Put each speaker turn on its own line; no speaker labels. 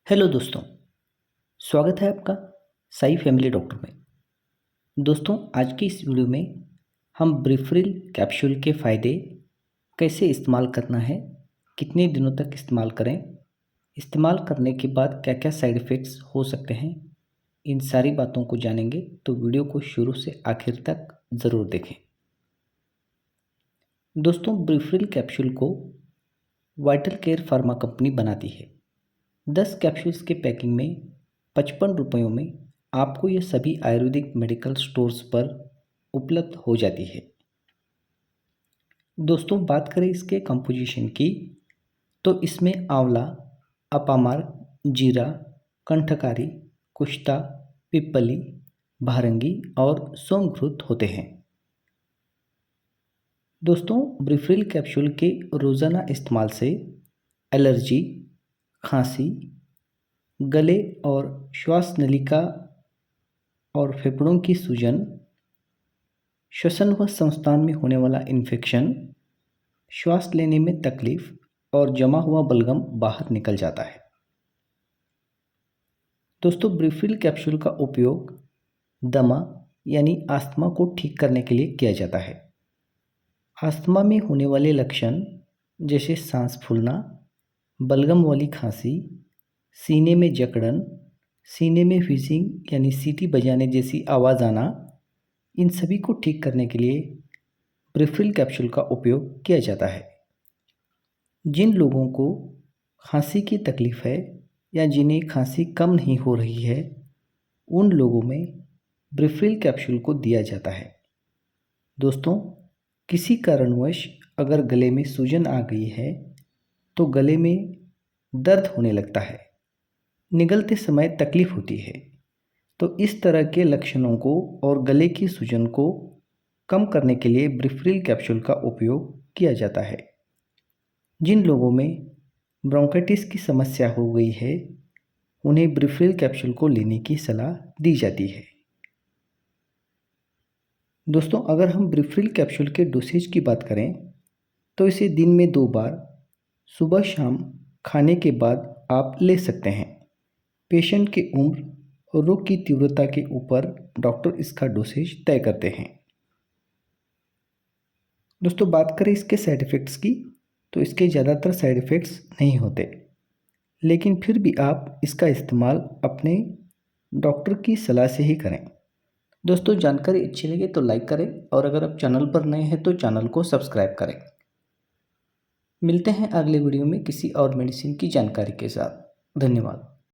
Hello दोस्तों, स्वागत है आपका साई फैमिली डॉक्टर में। दोस्तों, आज की इस वीडियो में हम ब्रीफरिल कैप्सूल के फ़ायदे, कैसे इस्तेमाल करना है, कितने दिनों तक इस्तेमाल करें, इस्तेमाल करने के बाद क्या क्या साइड इफ़ेक्ट्स हो सकते हैं, इन सारी बातों को जानेंगे। तो वीडियो को शुरू से आखिर तक ज़रूर देखें। दोस्तों, ब्रीफरिल कैप्सूल को वाइटल केयर फार्मा कंपनी बनाती है। 10 कैप्सूल्स के पैकिंग में 55 रुपयों में आपको ये सभी आयुर्वेदिक मेडिकल स्टोर्स पर उपलब्ध हो जाती है। दोस्तों, बात करें इसके कंपोजिशन की, तो इसमें आंवला, अपामार्क, जीरा, कंठकारी, कुश्ता, पिप्पली, भारंगी और सोमघृत होते हैं। दोस्तों, ब्रीफरिल कैप्सूल के रोज़ाना इस्तेमाल से एलर्जी, खांसी, गले और श्वास नलिका और फेफड़ों की सूजन, श्वसन व संस्थान में होने वाला इन्फेक्शन, श्वास लेने में तकलीफ और जमा हुआ बलगम बाहर निकल जाता है। दोस्तों, ब्रीफरिल कैप्सूल का उपयोग दमा यानी अस्थमा को ठीक करने के लिए किया जाता है। अस्थमा में होने वाले लक्षण जैसे सांस फूलना, बलगम वाली खांसी, सीने में जकड़न, सीने में व्हीजिंग यानी सीटी बजाने जैसी आवाज़ आना, इन सभी को ठीक करने के लिए ब्रीफरिल कैप्सूल का उपयोग किया जाता है। जिन लोगों को खांसी की तकलीफ़ है या जिन्हें खांसी कम नहीं हो रही है, उन लोगों में ब्रीफरिल कैप्सूल को दिया जाता है। दोस्तों, किसी कारणवश अगर गले में सूजन आ गई है तो गले में दर्द होने लगता है, निगलते समय तकलीफ होती है, तो इस तरह के लक्षणों को और गले की सूजन को कम करने के लिए ब्रीफरिल कैप्सूल का उपयोग किया जाता है। जिन लोगों में ब्रोंकाइटिस की समस्या हो गई है, उन्हें ब्रीफरिल कैप्सूल को लेने की सलाह दी जाती है। दोस्तों, अगर हम ब्रीफरिल कैप्सूल के डोसेज की बात करें तो इसे दिन में 2 बार सुबह शाम खाने के बाद आप ले सकते हैं। पेशेंट की उम्र और रोग की तीव्रता के ऊपर डॉक्टर इसका डोसेज तय करते हैं। दोस्तों, बात करें इसके साइड इफ़ेक्ट्स की, तो इसके ज़्यादातर साइड इफ़ेक्ट्स नहीं होते, लेकिन फिर भी आप इसका इस्तेमाल अपने डॉक्टर की सलाह से ही करें। दोस्तों, जानकारी अच्छी लगे तो लाइक करें और अगर आप चैनल पर नए हैं तो चैनल को सब्सक्राइब करें। मिलते हैं अगले वीडियो में किसी और मेडिसिन की जानकारी के साथ। धन्यवाद।